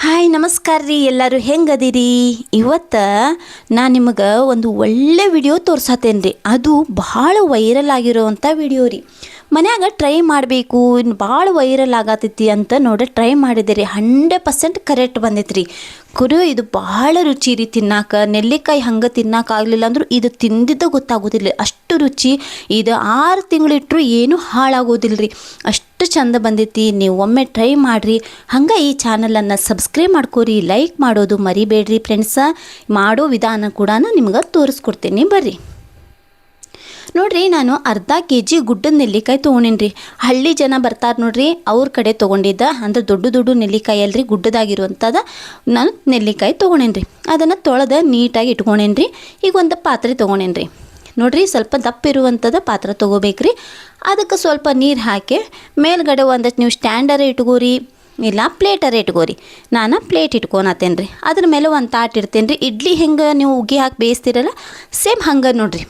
Hi ನಮಸ್ಕಾರ ರೀ. ಎಲ್ಲರೂ ಹೆಂಗದಿರಿ? ಇವತ್ತು ನಾನು ನಿಮಗೆ ಒಂದು ಒಳ್ಳೆ ವಿಡಿಯೋ ತೋರ್ಸತ್ತೇನೆ ರೀ. ಅದು ಭಾಳ ವೈರಲ್ ಆಗಿರೋವಂಥ ವಿಡಿಯೋ ರೀ. ಮನ್ಯಾಗ ಟ್ರೈ ಮಾಡಬೇಕು, ಇನ್ನು ಭಾಳ ವೈರಲ್ ಆಗತೈತಿ ಅಂತ ನೋಡಿ ಟ್ರೈ ಮಾಡಿದೆ ರೀ. 100% ಕರೆಕ್ಟ್ ಬಂದೈತೆ ರೀ. ಕುರು ಇದು ಭಾಳ ರುಚಿ ರೀ. ತಿನ್ನಾಕ ನೆಲ್ಲಿಕಾಯಿ ಹಂಗೆ ತಿನ್ನೋಕ್ಕಾಗಲಿಲ್ಲ ಅಂದರೂ ಇದು ತಿಂದಿದ್ದು ಗೊತ್ತಾಗೋದಿಲ್ಲ, ಅಷ್ಟು ರುಚಿ. ಇದು 6 ತಿಂಗಳಿಟ್ರು ಏನೂ ಹಾಳಾಗೋದಿಲ್ಲ ರೀ, ಅಷ್ಟು ಚಂದ ಬಂದೈತಿ. ನೀವು ಒಮ್ಮೆ ಟ್ರೈ ಮಾಡಿರಿ. ಹಂಗೆ ಈ ಚಾನಲನ್ನು ಸಬ್ಸ್ಕ್ರೈಬ್ ಮಾಡ್ಕೋರಿ, ಲೈಕ್ ಮಾಡೋದು ಮರಿಬೇಡ್ರಿ ಫ್ರೆಂಡ್ಸ. ಮಾಡೋ ವಿಧಾನ ಕೂಡ ನಿಮ್ಗೆ ತೋರಿಸ್ಕೊಡ್ತೀನಿ ಬರ್ರಿ. ನೋಡ್ರಿ, ನಾನು ಅರ್ಧ kg ಗುಡ್ಡದ ನೆಲ್ಲಿಕಾಯಿ ತೊಗೊಂಡೇನಿ. ಹಳ್ಳಿ ಜನ ಬರ್ತಾರೆ ನೋಡ್ರಿ, ಅವ್ರ ಕಡೆ ತೊಗೊಂಡಿದ್ದ. ಅಂದ್ರೆ ದೊಡ್ಡ ದೊಡ್ಡ ನೆಲ್ಲಿಕಾಯಿ ಅಲ್ರಿ, ಗುಡ್ಡದಾಗಿರುವಂಥದ್ದು ನಾನು ನೆಲ್ಲಿಕಾಯಿ ತೊಗೊಂಡೇನಿ. ಅದನ್ನು ತೊಳೆದು ನೀಟಾಗಿ ಇಟ್ಕೊಂಡೇನಿ. ಈಗ ಒಂದು ಪಾತ್ರೆ ತೊಗೊಂಡೇನಿ. ನೋಡ್ರಿ, ಸ್ವಲ್ಪ ದಪ್ಪ ಇರುವಂಥದ್ದು ಪಾತ್ರೆ ತೊಗೋಬೇಕ್ರಿ. ಅದಕ್ಕೆ ಸ್ವಲ್ಪ ನೀರು ಹಾಕಿ ಮೇಲ್ಗಡೆ ಒಂದಷ್ಟು ನೀವು ಸ್ಟ್ಯಾಂಡರೇ ಇಟ್ಕೋರಿ, ಇಲ್ಲ ಪ್ಲೇಟರೇ ಇಟ್ಕೋರಿ. ನಾನು ಪ್ಲೇಟ್ ಇಟ್ಕೊಳತ್ತೇನೆ ರೀ. ಅದ್ರ ಮೇಲೆ ಒಂದು ತಾಟ್ ಇಡ್ತೇನೆ ರೀ. ಇಡ್ಲಿ ಹೆಂಗೆ ನೀವು ಉಗಿ ಹಾಕಿ ಬೇಯಿಸ್ತೀರಲ್ಲ, ಸೇಮ್ ಹಂಗೆ ನೋಡ್ರಿ.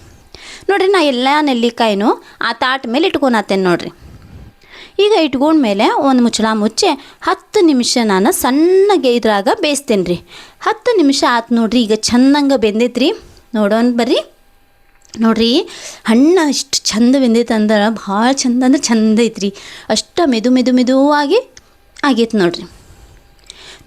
ನಾ ಎಲ್ಲ ನೆಲ್ಲಿಕಾಯಿನೂ ಆ ತಾಟ್ ಮೇಲೆ ಇಟ್ಕೊಳತ್ತೇನೆ ನೋಡ್ರಿ. ಈಗ ಇಟ್ಕೊಂಡ್ಮೇಲೆ ಒಂದು ಮುಚ್ಚಳ ಮುಚ್ಚಿ 10 ನಿಮಿಷ ನಾನು ಸಣ್ಣಗೆ ಇದ್ರಾಗ ಬೇಯಿಸ್ತೇನೆ ರೀ. 10 ನಿಮಿಷ ಆಯ್ತು ನೋಡ್ರಿ. ಈಗ ಚೆಂದಂಗೆ ಬೆಂದೈತ್ರಿ. ನೋಡೋಣ ಬರ್ರಿ. ನೋಡ್ರಿ, ಹಣ್ಣು ಇಷ್ಟು ಚಂದ ಬೆಂದೈತೆ ಅಂದ್ರೆ ಭಾಳ ಚಂದ ಅಂದ್ರೆ ಚಂದ ಐತ್ರಿ. ಅಷ್ಟು ಮೆದುವಾಗಿ ಆಗೈತೆ ನೋಡ್ರಿ.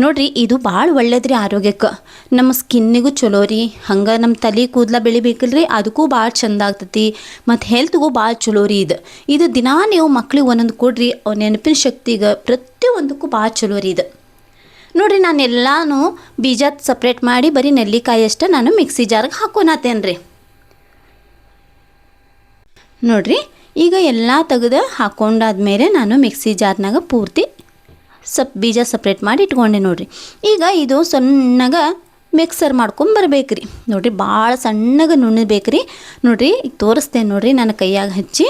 ನೋಡ್ರಿ, ಇದು ಭಾಳ ಒಳ್ಳೇದು ರೀ ಆರೋಗ್ಯಕ್ಕೆ, ನಮ್ಮ ಸ್ಕಿನ್ನಿಗೂ ಚಲೋ ರೀ. ಹಂಗೆ ನಮ್ಮ ತಲೆ ಕೂದಲ ಬೆಳಿಬೇಕಲ್ರಿ, ಅದಕ್ಕೂ ಭಾಳ ಚಂದ ಆಗ್ತೈತಿ. ಮತ್ತು ಹೆಲ್ತ್ಗೂ ಭಾಳ ಚಲೋ ರೀ. ಇದು ದಿನಾ ನೀವು ಮಕ್ಳಿಗೆ ಒಂದೊಂದು ಕೊಡ್ರಿ, ನೆನಪಿನ ಶಕ್ತಿಗೆ ಪ್ರತಿಯೊಂದಕ್ಕೂ ಭಾಳ ಚಲೋ ರೀ ಇದು. ನೋಡ್ರಿ, ನಾನು ಎಲ್ಲನೂ ಬೀಜ ಸಪ್ರೇಟ್ ಮಾಡಿ ಬರೀ ನೆಲ್ಲಿಕಾಯಿ ಅಷ್ಟೇ ನಾನು ಮಿಕ್ಸಿ ಜಾರ್ಗೆ ಹಾಕೊಳತ್ತೇನೆ ರೀ. ನೋಡ್ರಿ, ಈಗ ಎಲ್ಲ ತೆಗೆದು ಹಾಕೊಂಡಾದ್ಮೇಲೆ ನಾನು ಮಿಕ್ಸಿ ಜಾರ್ನಾಗ ಪೂರ್ತಿ ಬೀಜ ಸಪ್ರೇಟ್ ಮಾಡಿ ಇಟ್ಕೊಂಡೆ ನೋಡ್ರಿ. ಈಗ ಇದು ಸಣ್ಣಗೆ ಮಿಕ್ಸರ್ ಮಾಡ್ಕೊಂಬರ್ಬೇಕ್ರಿ. ನೋಡ್ರಿ, ಭಾಳ ಸಣ್ಣಗೆ ನುಣ್ಣಬೇಕ್ರಿ. ನೋಡ್ರಿ, ಈಗ ತೋರಿಸ್ತೇನೆ ನೋಡ್ರಿ. ನಾನು ಕೈಯಾಗ ಹಚ್ಚಿ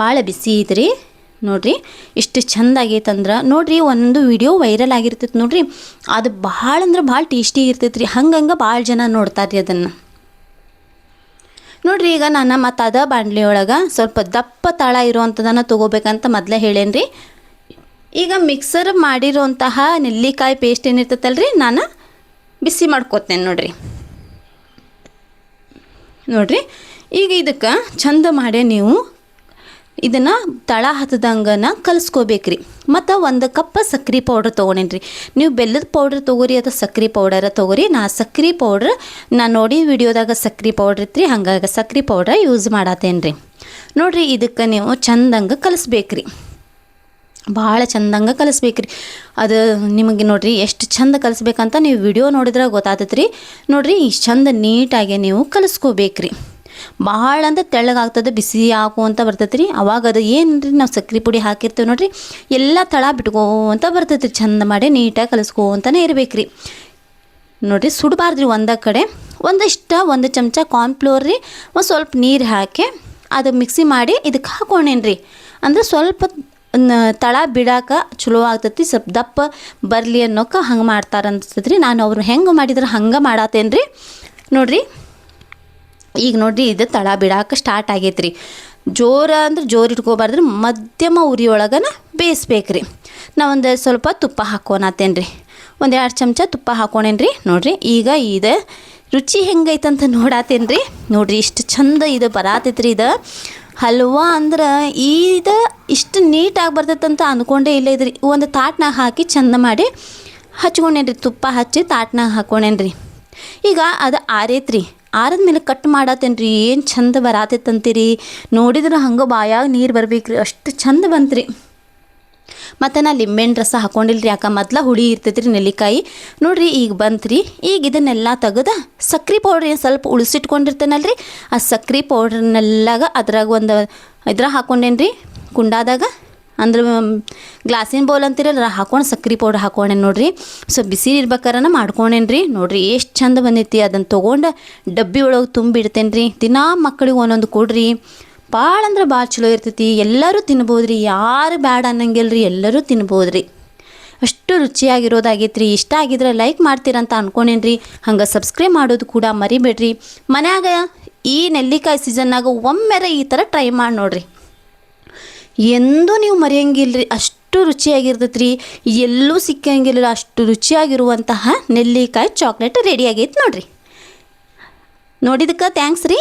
ಭಾಳ ಬಿಸಿ ಐತ್ರಿ. ನೋಡ್ರಿ, ಇಷ್ಟು ಚಂದ ಆಗೈತಂದ್ರೆ ನೋಡ್ರಿ, ಒಂದು ವಿಡಿಯೋ ವೈರಲ್ ಆಗಿರ್ತೈತೆ ನೋಡ್ರಿ. ಅದು ಭಾಳ ಅಂದ್ರೆ ಭಾಳ ಟೇಸ್ಟಿ ಇರ್ತೈತೆ ರೀ. ಹಂಗೆ ಭಾಳ ಜನ ನೋಡ್ತಾರೆ ರೀ ಅದನ್ನು. ನೋಡ್ರಿ, ಈಗ ನಾನು ಮತ್ತು ಅದ ಬಾಣಲಿ ಒಳಗೆ ಸ್ವಲ್ಪ ದಪ್ಪ ತಳ ಇರುವಂಥದ್ದನ್ನು ತೊಗೋಬೇಕಂತ ಮೊದಲೇ ಹೇಳೇನಿ ರೀ. ಈಗ ಮಿಕ್ಸರ್ ಮಾಡಿರೋಂತಹ ನೆಲ್ಲಿಕಾಯಿ ಪೇಸ್ಟ್ ಏನಿರ್ತೈತಲ್ರಿ, ನಾನು ಬಿಸಿ ಮಾಡ್ಕೋತೇನೆ ನೋಡ್ರಿ. ನೋಡ್ರಿ, ಈಗ ಇದಕ್ಕೆ ಚಂದ ಮಾಡಿ ನೀವು ಇದನ್ನು ತಳ ಹತ್ತದಂಗನ ಕಲಿಸ್ಕೋಬೇಕ್ರಿ. ಮತ್ತು 1 ಕಪ್ ಸಕ್ರೆ ಪೌಡ್ರ್ ತೊಗೊಂಡೇನಿ ರೀ. ನೀವು ಬೆಲ್ಲದ ಪೌಡ್ರ್ ತೊಗೋರಿ ಅಥವಾ ಸಕ್ರೆ ಪೌಡರ ತೊಗೋರಿ. ನಾ ಸಕ್ರೆ ಪೌಡ್ರ್ ನಾನು ನೋಡಿ ವಿಡಿಯೋದಾಗ ಸಕ್ರೆ ಪೌಡ್ರ್ ಇತ್ತು ರೀ, ಹಂಗಾಗಿ ಸಕ್ರೆ ಪೌಡ್ರ ಯೂಸ್ ಮಾಡತ್ತೇನೆ ರೀ. ನೋಡಿರಿ, ಇದಕ್ಕೆ ನೀವು ಚಂದಂಗೆ ಕಲಿಸ್ಬೇಕ್ರಿ, ಭಾಳ ಚಂದಂಗೆ ಕಲಿಸ್ಬೇಕ್ರಿ. ಅದು ನಿಮಗೆ ನೋಡಿರಿ ಎಷ್ಟು ಚಂದ ಕಲಿಸ್ಬೇಕಂತ ನೀವು ವಿಡಿಯೋ ನೋಡಿದ್ರೆ ಗೊತ್ತಾಗ್ತೈತೆ ರೀ. ನೋಡಿರಿ, ಇಷ್ಟು ಚಂದ ನೀಟಾಗಿ ನೀವು ಕಲಿಸ್ಕೋಬೇಕ್ರಿ. ಭಾಳ ಅಂದ್ರೆ ತೆಳ್ಳಗಾಗ್ತದೆ, ಬಿಸಿ ಹಾಕುವಂತ ಬರ್ತೈತೆ ರೀ. ಅವಾಗ ಅದು ಏನು ರೀ, ನಾವು ಸಕ್ರೆ ಪುಡಿ ಹಾಕಿರ್ತೀವಿ ನೋಡಿರಿ, ಎಲ್ಲ ತಳ ಬಿಟ್ಕೋಂತ ಬರ್ತೈತೆ ರೀ. ಚಂದ ಮಾಡಿ ನೀಟಾಗಿ ಕಲಿಸ್ಕೋಂತನೇ ಇರ್ಬೇಕ್ರಿ. ನೋಡಿರಿ, ಸುಡಬಾರ್ದ್ರಿ ಒಂದೇ ಕಡೆ. ಒಂದು ಚಮಚ ಕಾರ್ನ್ಫ್ಲೋರ್ ರೀ, ಒಂದು ಸ್ವಲ್ಪ ನೀರು ಹಾಕಿ ಅದು ಮಿಕ್ಸಿ ಮಾಡಿ ಇದಕ್ಕೆ ಹಾಕೊಂಡೇನಿ ರೀ. ಅಂದರೆ ಸ್ವಲ್ಪ ತಳ ಬಿಡಾಕ ಚಲೋ ಆಗ್ತೈತಿ, ಸ್ವಲ್ಪ ದಪ್ಪ ಬರಲಿ ಅನ್ನೋಕೆ ಹಂಗೆ ಮಾಡ್ತಾರೆ ಅನ್ಸ್ತೈತೆ ರೀ. ನಾನು ಅವ್ರು ಹೆಂಗೆ ಮಾಡಿದ್ರೆ ಹಂಗೆ ಮಾಡತ್ತೇನೆ ರೀ. ನೋಡಿರಿ, ಈಗ ನೋಡಿರಿ, ಇದು ತಳ ಬಿಡಾಕ ಸ್ಟಾರ್ಟ್ ಆಗೈತೆ ರೀ. ಜೋರು ಇಟ್ಕೋಬಾರ್ದ್ರಿ, ಮಧ್ಯಮ ಉರಿ ಒಳಗನ ಬೇಯಿಸ್ಬೇಕ್ರಿ. ನಾ ಒಂದು ಸ್ವಲ್ಪ ತುಪ್ಪ ಹಾಕೋನತ್ತೇನೆ ರೀ. 1-2 ಚಮಚ ತುಪ್ಪ ಹಾಕೊಂಡೇನಿ ರೀ. ನೋಡಿರಿ, ಈಗ ಇದು ರುಚಿ ಹೆಂಗೈತಂತ ನೋಡತ್ತೇನೆ ರೀ. ನೋಡಿರಿ, ಇಷ್ಟು ಚಂದ ಇದು ಬರತೈತೆ ರೀ. ಇದು ಹಲ್ವಾ ಅಂದ್ರೆ ಇದು ಇಷ್ಟು ನೀಟಾಗಿ ಬರ್ತೈತಂತ ಅಂದ್ಕೊಂಡೇ ಇಲ್ಲ ಇದ್ರಿ. ಒಂದು ತಾಟ್ನಾಗ ಹಾಕಿ ಚಂದ ಮಾಡಿ ಹಚ್ಕೊಂಡೇನಿ ರೀ. ತುಪ್ಪ ಹಚ್ಚಿ ತಾಟ್ನಾಗ ಹಾಕೊಂಡೇನಿ ರೀ. ಈಗ ಅದು ಆರೈತ್ರಿ. ಆರದ್ಮೇಲೆ ಕಟ್ ಮಾಡತ್ತೇನೆ ರೀ. ಏನು ಚಂದ ಬರತೈತಂತೀರಿ. ನೋಡಿದ್ರೆ ಹಂಗೆ ಬಾಯಾಗ ನೀರು ಬರ್ಬೇಕ್ರಿ, ಅಷ್ಟು ಚಂದ ಬಂತ್ರಿ. ಮತ್ತು ನಾ ಲಿಂಬೆಹಣ್ಣು ರಸ ಹಾಕೊಂಡಿಲ್ಲ ರೀ, ಯಾಕೆ ಮೊದಲ ಹುಳಿ ಇರ್ತೈತೆ ರೀ ನೆಲ್ಲಿಕಾಯಿ. ನೋಡಿರಿ, ಈಗ ಬಂತ್ರಿ. ಈಗ ಇದನ್ನೆಲ್ಲ ತೆಗೆದು ಸಕ್ರೆ ಪೌಡ್ರ್ ಏನು ಸ್ವಲ್ಪ ಉಳಿಸಿಟ್ಕೊಂಡಿರ್ತೇನಲ್ರಿ, ಆ ಸಕ್ರೆ ಪೌಡ್ರನ್ನೆಲ್ಲಾಗ ಅದ್ರಾಗ ಇದ್ರಾಗ ಹಾಕೊಂಡೇನಿ ರೀ, ಕುಂಡಾದಾಗ. ಅಂದ್ರೆ ಗ್ಲಾಸಿನ ಬೌಲ್ ಅಂತೀರಲ್ಲ, ಹಾಕೊಂಡು ಸಕ್ರೆ ಪೌಡ್ರ್ ಹಾಕೊಂಡೇನಿ ನೋಡಿರಿ. ಸೊ ಬಿಸಿ ಇರ್ಬೇಕಾರೆ ಮಾಡ್ಕೊಂಡೇನಿ ರೀ. ನೋಡಿರಿ, ಎಷ್ಟು ಚಂದ ಬಂದೈತಿ. ಅದನ್ನು ತೊಗೊಂಡು ಡಬ್ಬಿ ಒಳಗೆ ತುಂಬಿಡ್ತೇನೆ ರೀ. ದಿನಾ ಮಕ್ಕಳಿಗೆ ಒಂದೊಂದು ಕೊಡ್ರಿ, ಭಾಳ ಅಂದ್ರೆ ಭಾಳ ಚಲೋ ಇರ್ತೈತಿ. ಎಲ್ಲರೂ ತಿನ್ಬೋದು ರೀ, ಯಾರು ಬ್ಯಾಡ ಅನ್ನಂಗಿಲ್ಲ ರೀ, ಎಲ್ಲರೂ ತಿನ್ಬೋದು ರೀ. ಅಷ್ಟು ರುಚಿಯಾಗಿರೋದಾಗೈತೆ ರೀ. ಇಷ್ಟ ಆಗಿದ್ರೆ ಲೈಕ್ ಮಾಡ್ತೀರಂತ ಅನ್ಕೊಂಡೇನಿ ರೀ. ಹಂಗೆ ಸಬ್ಸ್ಕ್ರೈಬ್ ಮಾಡೋದು ಕೂಡ ಮರಿಬೇಡ್ರಿ. ಮನ್ಯಾಗ ಈ ನೆಲ್ಲಿಕಾಯಿ ಸೀಸನ್ನಾಗ ಒಮ್ಮೆರ ಈ ಥರ ಟ್ರೈ ಮಾಡಿ ನೋಡಿರಿ, ಎಂದೂ ನೀವು ಮರೆಯಂಗಿಲ್ಲ ರೀ. ಅಷ್ಟು ಅಷ್ಟು ರುಚಿಯಾಗಿರ್ತೈತೆ ರೀ. ಎಲ್ಲೂ ಸಿಕ್ಕಂಗಿಲ್ಲ ಅಷ್ಟು ರುಚಿಯಾಗಿರುವಂತಹ ನೆಲ್ಲಿಕಾಯಿ ಚಾಕ್ಲೇಟ್ ರೆಡಿ ಆಗೈತೆ ನೋಡಿರಿ. ನೋಡಿದಕ್ಕೆ ಥ್ಯಾಂಕ್ಸ್ ರೀ.